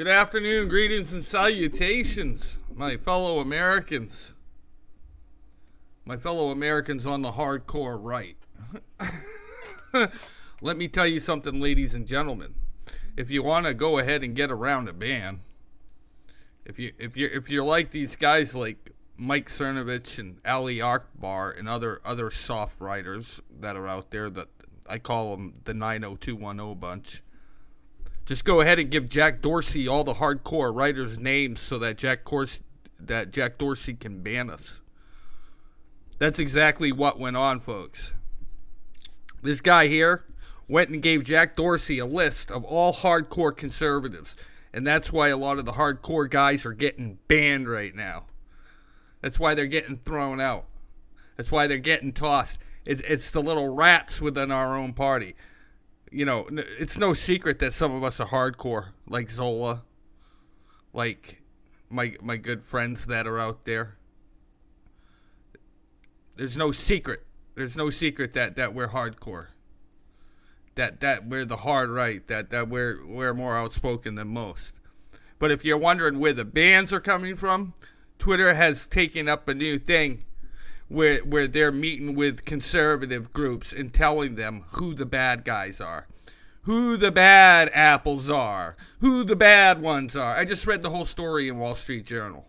Good afternoon, greetings and salutations, my fellow Americans. My fellow Americans on the hardcore right. Let me tell you something, ladies and gentlemen. If you want to go ahead and get around a ban, if you're like these guys like Mike Cernovich and Ali Akbar and other soft writers that are out there, that I call them the 90210 bunch. Just go ahead and give Jack Dorsey all the hardcore writers' names so that Jack Dorsey can ban us. That's exactly what went on, folks. This guy here went and gave Jack Dorsey a list of all hardcore conservatives. And that's why a lot of the hardcore guys are getting banned right now. That's why they're getting thrown out. That's why they're getting tossed. It's the little rats within our own party. You know, it's no secret that some of us are hardcore, like Zola, like my good friends that are out there. There's no secret. There's no secret that we're hardcore. That we're the hard right. That we're more outspoken than most. But if you're wondering where the bans are coming from, Twitter has taken up a new thing where they're meeting with conservative groups and telling them who the bad guys are, who the bad apples are, who the bad ones are. I just read the whole story in Wall Street Journal.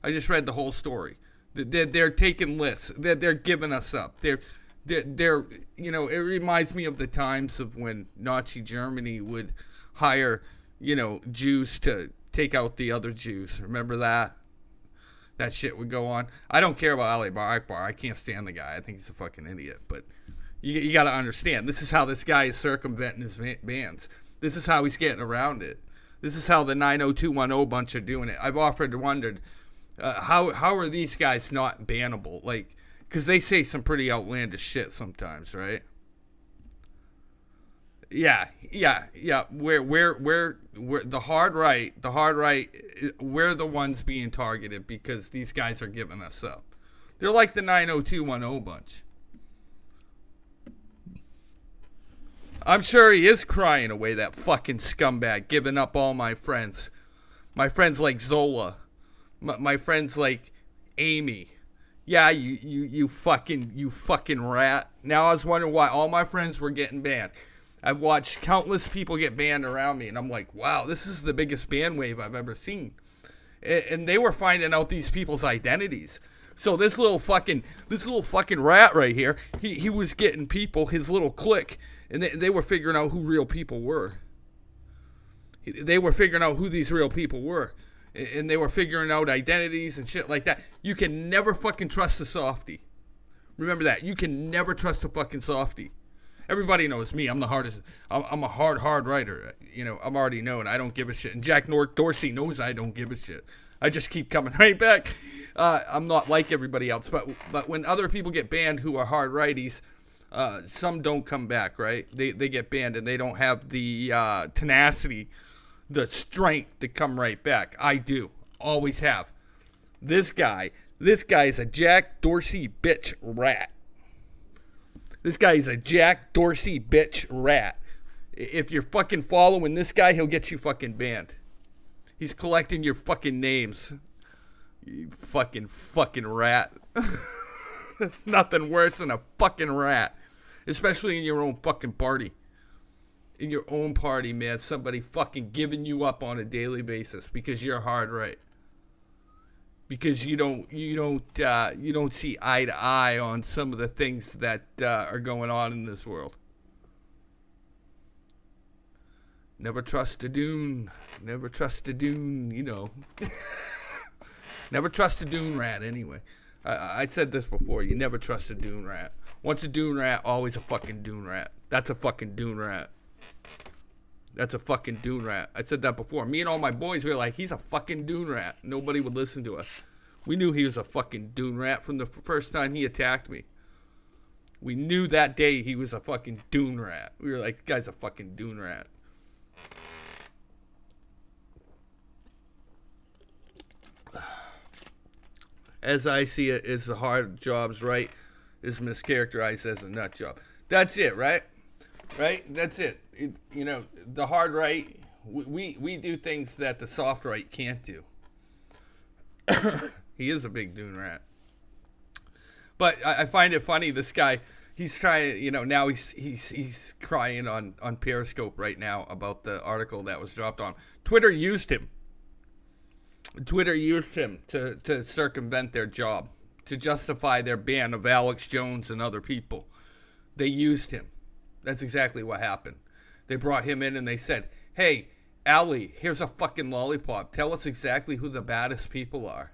I just read the whole story. They're taking lists. They're giving us up. They're you know, it reminds me of the times of when Nazi Germany would hire, you know, Jews to take out the other Jews. Remember that? That shit would go on. I don't care about Ali Akbar. I can't stand the guy. I think he's a fucking idiot. But you got to understand, this is how this guy is circumventing his bans. This is how he's getting around it. This is how the 90210 bunch are doing it. I've often wondered, how are these guys not bannable? Like, because they say some pretty outlandish shit sometimes, right? Yeah. We're the hard right, we're the ones being targeted because these guys are giving us up. They're like the 90210 bunch. I'm sure he is crying away, that fucking scumbag, giving up all my friends. My friends like Zola. My friends like Amy. Yeah, you fucking rat. Now I was wondering why all my friends were getting banned. I've watched countless people get banned around me, and I'm like, wow, this is the biggest ban wave I've ever seen. And they were finding out these people's identities. So this little fucking rat right here, he was getting people, his little clique, and they were figuring out who real people were. They were figuring out who these real people were. And they were figuring out identities and shit like that. You can never fucking trust a softie. Remember that. You can never trust a fucking softie. Everybody knows me. I'm the hardest. I'm a hard writer. You know, I'm already known. I don't give a shit. And Jack Dorsey knows I don't give a shit. I just keep coming right back. I'm not like everybody else. But when other people get banned who are hard righties, some don't come back, right? They get banned and they don't have the tenacity, the strength to come right back. I do. Always have. This guy is a Jack Dorsey bitch rat. This guy is a Jack Dorsey bitch rat. If you're fucking following this guy, he'll get you fucking banned. He's collecting your fucking names. You fucking rat. There's nothing worse than a fucking rat. Especially in your own fucking party. In your own party, man. Somebody fucking giving you up on a daily basis because you're hard right. Because you don't see eye to eye on some of the things that are going on in this world. Never trust a dune. Never trust a dune, you know. Never trust a dune rat, anyway. I said this before. You never trust a dune rat. Once a dune rat, always a fucking dune rat. That's a fucking dune rat. That's a fucking dune rat. I said that before. Me and all my boys, we were like, he's a fucking dune rat. Nobody would listen to us. We knew he was a fucking dune rat from the first time he attacked me. We knew that day he was a fucking dune rat. We were like, this guy's a fucking dune rat. As I see it, is the hard job's right is mischaracterized as a nut job. That's it, right? Right? That's it. You know, the hard right, We do things that the soft right can't do. He is a big dune rat. But I find it funny, this guy, he's trying, now he's crying on Periscope right now about the article that was dropped on. Twitter used him. Twitter used him to circumvent their job, to justify their ban of Alex Jones and other people. They used him. That's exactly what happened. They brought him in and they said, hey, Ali, here's a fucking lollipop. Tell us exactly who the baddest people are,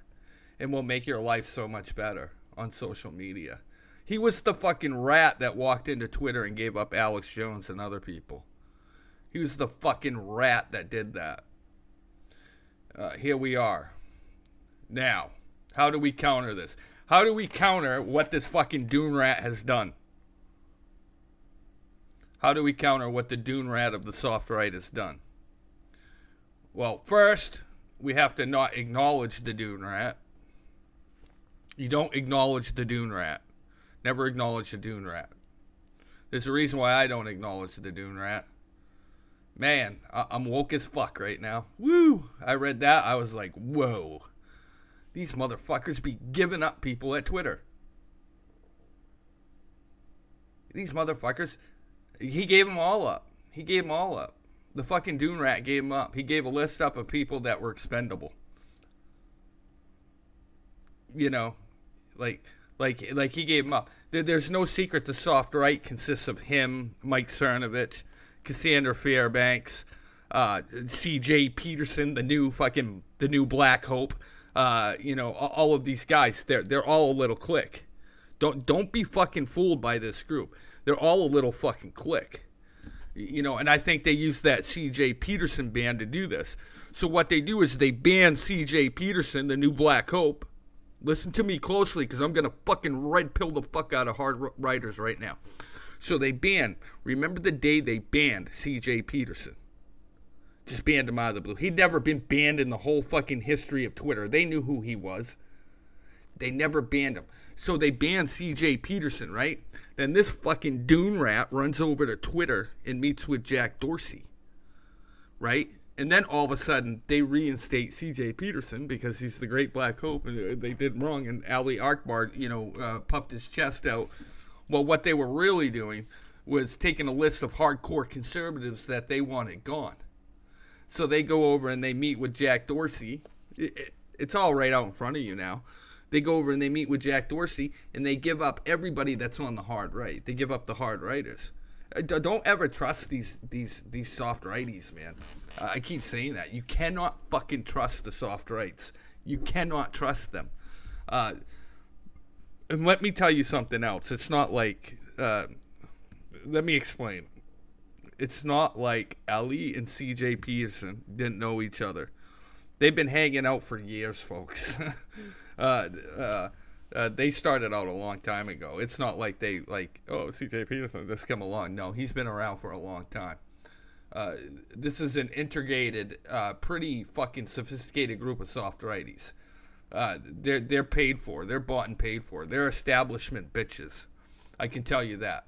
and we'll make your life so much better on social media. He was the fucking rat that walked into Twitter and gave up Alex Jones and other people. He was the fucking rat that did that. Here we are. Now, how do we counter this? How do we counter what this fucking dune rat has done? How do we counter what the dune rat of the soft right has done? Well, first, we have to not acknowledge the dune rat. You don't acknowledge the dune rat. Never acknowledge the dune rat. There's a reason why I don't acknowledge the dune rat. Man, I'm woke as fuck right now. Woo! I read that. I was like, whoa. These motherfuckers be giving up people at Twitter. These motherfuckers, he gave them all up. He gave them all up. The fucking dune rat gave them up. He gave a list up of people that were expendable. Like he gave them up. There's no secret the soft right consists of him, Mike Cernovich, Cassandra Fairbanks, C.J. Peterson, the new Black Hope. All of these guys. They're all a little clique. Don't be fucking fooled by this group. They're all a little fucking clique. And I think they use that C.J. Peterson ban to do this. So what they do is they ban C.J. Peterson, the new Black Hope. Listen to me closely, because I'm going to fucking red pill the fuck out of hard writers right now. So they banned, remember the day they banned C.J. Peterson? Just banned him out of the blue. He'd never been banned in the whole fucking history of Twitter. They knew who he was. They never banned him. So they banned C.J. Peterson, right? Then this fucking dune rat runs over to Twitter and meets with Jack Dorsey, right? And then all of a sudden, they reinstate C.J. Peterson because he's the great Black Hope, and they did wrong. And Ali Akbar, puffed his chest out. Well, what they were really doing was taking a list of hardcore conservatives that they wanted gone. So they go over and they meet with Jack Dorsey. It's all right out in front of you now. They go over and they meet with Jack Dorsey, and they give up everybody that's on the hard right. They give up the hard righters. Don't ever trust these soft righties, man. I keep saying that. You cannot fucking trust the soft rights. You cannot trust them. And let me tell you something else. It's not like... let me explain. It's not like Ali and C.J. Peterson didn't know each other. They've been hanging out for years, folks. They started out a long time ago. It's not like they C.J. Peterson just come along. No, he's been around for a long time. This is an integrated, pretty fucking sophisticated group of soft righties. They're paid for. They're bought and paid for. They're establishment bitches. I can tell you that.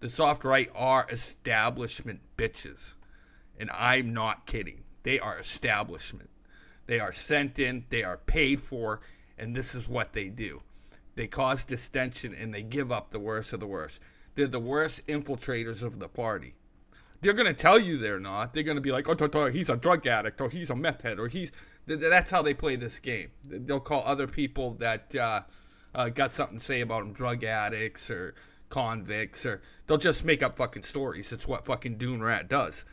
The soft right are establishment bitches. And I'm not kidding. They are establishment. They are sent in. They are paid for. And this is what they do. They cause distension and they give up the worst of the worst. They're the worst infiltrators of the party. They're going to tell you they're not. They're going to be like, oh, he's a drug addict, or he's a meth head, or he's... That's how they play this game. They'll call other people that got something to say about them drug addicts or convicts, or they'll just make up fucking stories. It's what fucking Dune Rat does.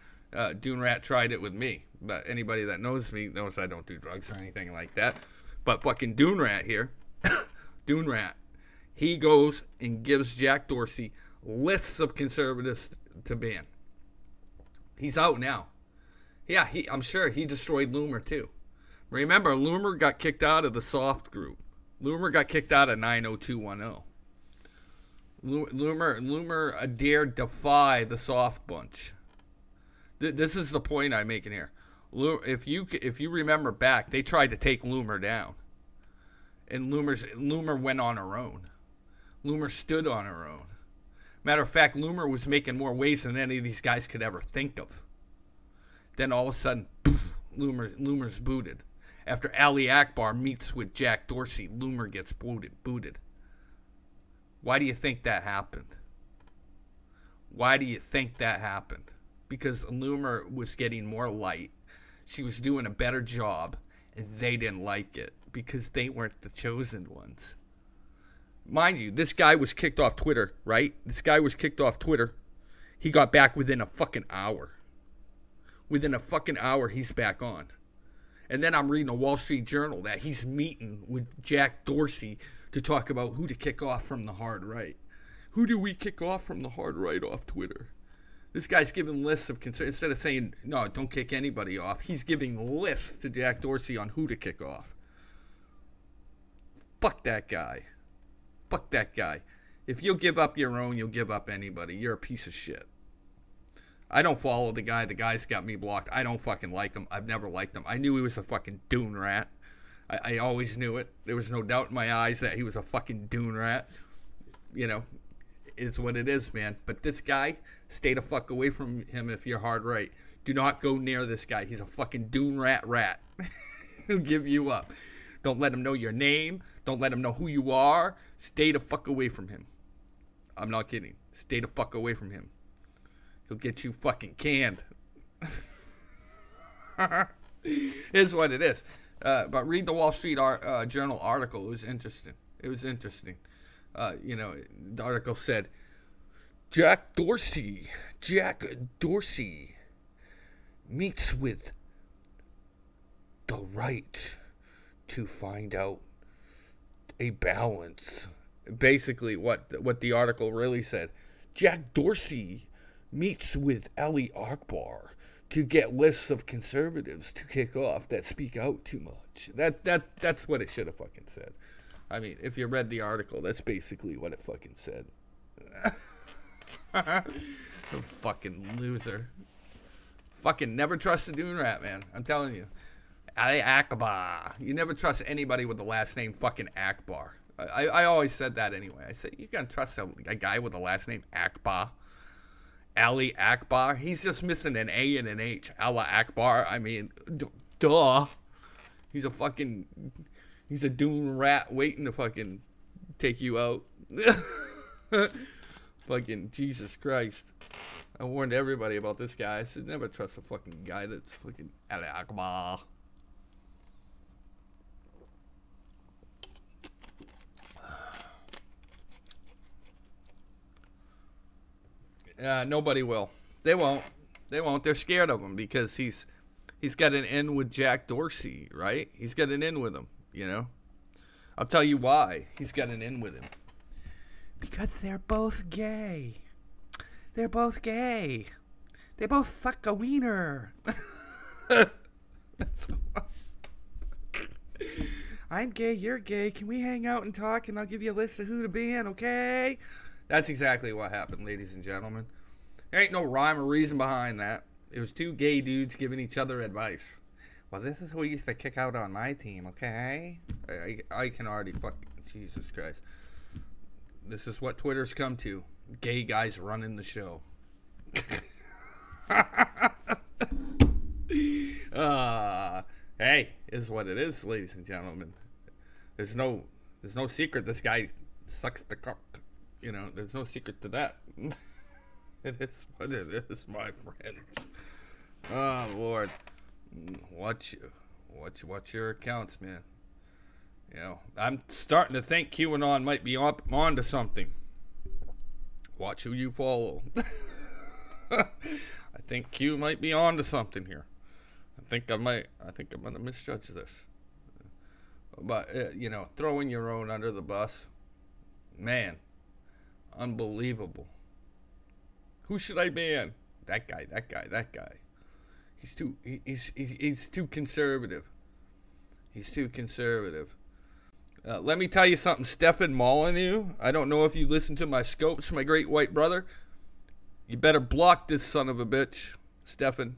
Dune Rat tried it with me. But anybody that knows me knows I don't do drugs or anything like that. But fucking Dune Rat here, Dune Rat, he goes and gives Jack Dorsey lists of conservatives to ban. He's out now. Yeah, I'm sure he destroyed Loomer too. Remember, Loomer got kicked out of the soft group. Loomer got kicked out of 90210. Loomer dared defy the soft bunch. This is the point I'm making here. If you remember back, they tried to take Loomer down, and Loomer went on her own. Loomer stood on her own. Matter of fact, Loomer was making more waves than any of these guys could ever think of. Then all of a sudden, poof, Loomer's booted. After Ali Akbar meets with Jack Dorsey, Loomer gets booted. Why do you think that happened? Why do you think that happened? Because Loomer was getting more light. She was doing a better job, and they didn't like it because they weren't the chosen ones. Mind you, this guy was kicked off Twitter, right? This guy was kicked off Twitter. He got back within a fucking hour. Within a fucking hour, he's back on. And then I'm reading a Wall Street Journal that he's meeting with Jack Dorsey to talk about who to kick off from the hard right. Who do we kick off from the hard right off Twitter? This guy's giving lists of concerns. Instead of saying, no, don't kick anybody off, he's giving lists to Jack Dorsey on who to kick off. Fuck that guy. Fuck that guy. If you'll give up your own, you'll give up anybody. You're a piece of shit. I don't follow the guy. The guy's got me blocked. I don't fucking like him. I've never liked him. I knew he was a fucking dune rat. I always knew it. There was no doubt in my eyes that he was a fucking dune rat. You know, it is what it is, man. But this guy, stay the fuck away from him if you're hard right. Do not go near this guy. He's a fucking dune rat. He'll give you up. Don't let him know your name. Don't let him know who you are. Stay the fuck away from him. I'm not kidding. Stay the fuck away from him. He'll get you fucking canned. Is what it is. But read the Wall Street Journal article. It was interesting. You know, the article said, Jack Dorsey meets with the right to find out a balance. Basically, what the article really said, Jack Dorsey meets with Ali Akbar to get lists of conservatives to kick off that speak out too much. That's what it should have fucking said. I mean, if you read the article, that's basically what it fucking said. Fucking loser. Fucking never trust a dune rat, man. I'm telling you. Ali Akbar. You never trust anybody with the last name fucking Akbar. I always said that anyway. I said, you can trust a guy with the last name Akbar. Ali Akbar. He's just missing an A and an H. Allah Akbar. I mean, duh. He's a dune rat waiting to fucking take you out. Fucking Jesus Christ. I warned everybody about this guy. I said, never trust a fucking guy that's fucking Ali Akbar. Nobody will. They won't. They're scared of him because he's got an in with Jack Dorsey, right? He's got an in with him, you know? I'll tell you why he's got an in with him. Because they're both gay. They're both gay. They both suck a wiener. That's I'm gay, you're gay. Can we hang out and talk and I'll give you a list of who to be in, okay? That's exactly what happened, ladies and gentlemen. There ain't no rhyme or reason behind that. It was two gay dudes giving each other advice. Well, this is who we used to kick out on my team, okay? I can already fucking... Jesus Christ. This is what Twitter's come to. Gay guys running the show. Hey, is what it is, ladies and gentlemen. There's no secret this guy sucks the cock. You know, there's no secret to that. It is what it is, my friends. Oh Lord, watch your accounts, man. You know, I'm starting to think QAnon might be onto something. Watch who you follow. I think Q might be onto something here. I think I'm gonna misjudge this. But you know, throwing your own under the bus, man. Unbelievable. Who should I ban? That guy. He's too conservative. He's too conservative. Let me tell you something, Stefan Molyneux. I don't know if you listen to my scopes, my great white brother. You better block this son of a bitch, Stefan.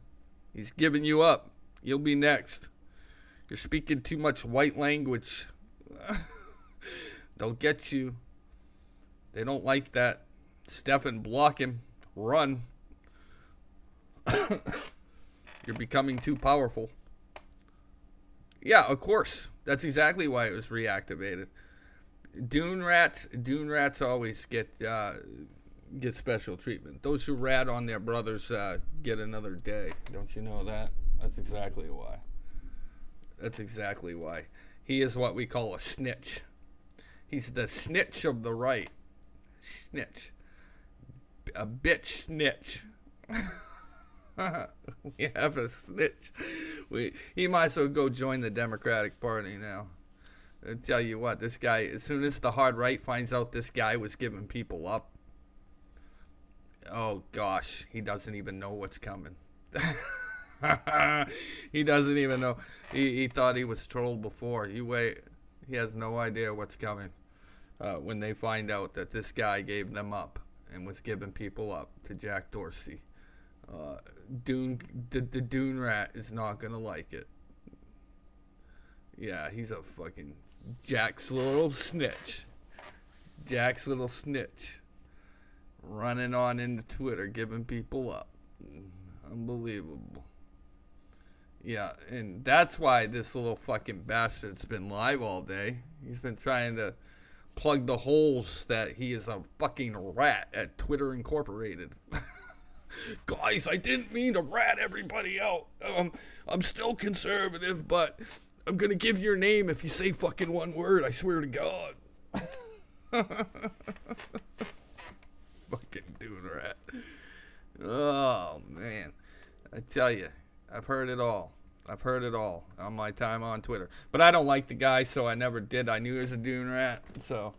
He's giving you up. You'll be next. You're speaking too much white language. They'll get you. They don't like that. Stefan, block him. Run. You're becoming too powerful. Yeah, of course. That's exactly why it was reactivated. Dune rats always get special treatment. Those who rat on their brothers get another day. Don't you know that? That's exactly why. That's exactly why. He is what we call a snitch. He's the snitch of the right. Snitch. A bitch snitch. We have a snitch. He might as well go join the Democratic Party now. I tell you what, this guy, as soon as the hard right finds out this guy was giving people up, oh gosh, he doesn't even know what's coming. He doesn't even know. He thought he was trolled before. You wait. He has no idea what's coming when they find out that this guy gave them up and was giving people up to Jack Dorsey. The Dune rat is not gonna like it. Yeah, he's a fucking Jack's little snitch. Jack's little snitch. Running on into Twitter, giving people up. Unbelievable. Yeah, and that's why this little fucking bastard's been live all day. He's been trying to plug the holes that he is a fucking rat at Twitter Incorporated. Guys, I didn't mean to rat everybody out. I'm still conservative, but I'm gonna give your name if you say fucking one word. I swear to God. Fucking Dune rat. Oh man, I tell you, I've heard it all. I've heard it all on my time on Twitter. But I don't like the guy, so I never did. I knew he was a Dune rat, so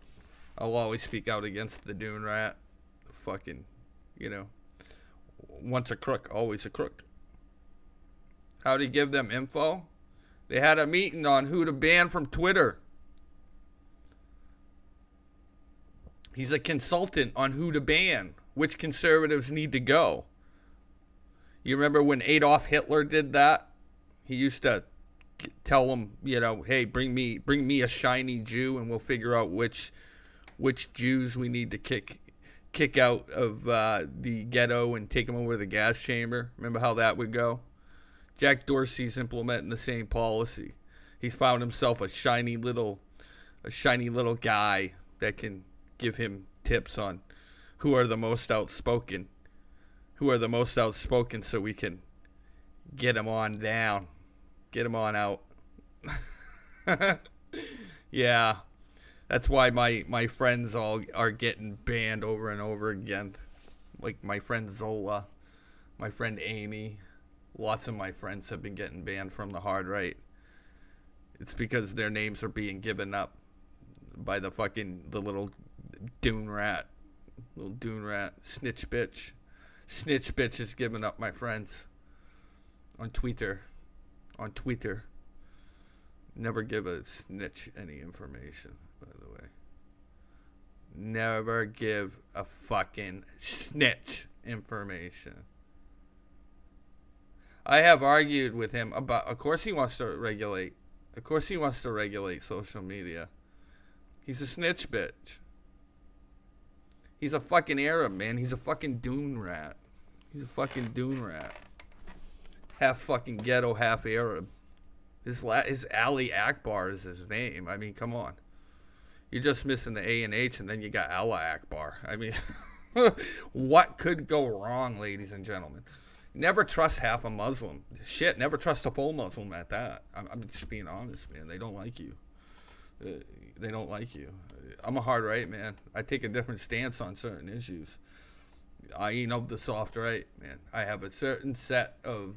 I'll always speak out against the Dune rat. Fucking, once a crook, always a crook. How'd he give them info? They had a meeting on who to ban from Twitter. He's a consultant on who to ban, which conservatives need to go. You remember when Adolf Hitler did that? He used to tell them, hey, bring me a shiny Jew, and we'll figure out which Jews we need to kick out of the ghetto and take them over to the gas chamber. Remember how that would go? Jack Dorsey's implementing the same policy. He's found himself a shiny little guy that can give him tips on who are the most outspoken. So we can get them on down. Get them on out. Yeah. That's why my friends all are getting banned over and over again. Like my friend Zola, my friend Amy. Lots of my friends have been getting banned from the hard right. It's because their names are being given up by the little Dune rat. Little Dune rat. Snitch bitch. Snitch bitch is giving up my friends. On Twitter. Never give a snitch any information, by the way. Never give a fucking snitch information. I have argued with him about, of course he wants to regulate social media. He's a snitch bitch. He's a fucking Arab, man. He's a fucking Dune rat. Half fucking ghetto, half Arab. His Ali Akbar is his name. I mean, come on. You're just missing the A and H, and then you got Allah Akbar. I mean, what could go wrong, ladies and gentlemen? Never trust half a Muslim. Shit, never trust a full Muslim at that. I'm just being honest, man. They don't like you. They don't like you. I'm a hard right, man. I take a different stance on certain issues. I ain't of the soft right, man. I have a certain set of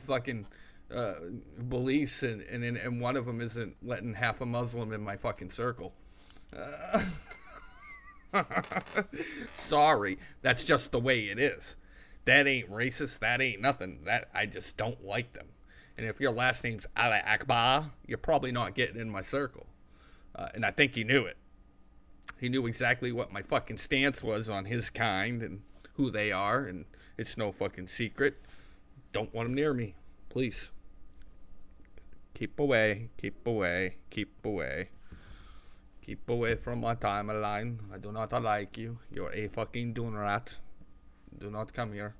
fucking beliefs, and one of them isn't letting half a Muslim in my fucking circle. Sorry, that's just the way it is. That ain't racist. That ain't nothing. That I just don't like them. And if your last name's Allah Akbar, you're probably not getting in my circle. And I think he knew it. He knew exactly what my fucking stance was on his kind and who they are, and it's no fucking secret. Don't want them near me, please. Keep away, keep away, keep away. Keep away from my timeline. I do not like you. You're a fucking Dune rat. Do not come here.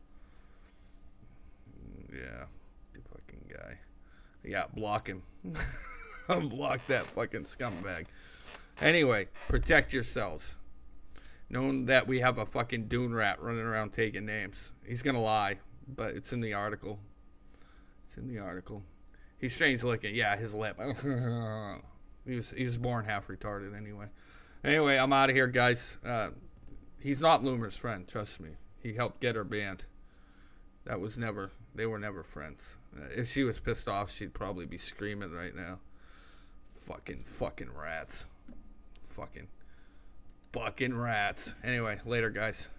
Yeah, the fucking guy. Yeah, block him. Block that fucking scumbag. Anyway, protect yourselves. Knowing that we have a fucking dune rat running around taking names. He's gonna lie, but it's in the article. It's in the article. He's strange looking. Yeah, his lip. he was born half retarded anyway. Anyway, I'm out of here, guys. He's not Loomer's friend, trust me. He helped get her banned. They were never friends. If she was pissed off, she'd probably be screaming right now. Fucking rats. Fucking rats. Anyway, later, guys.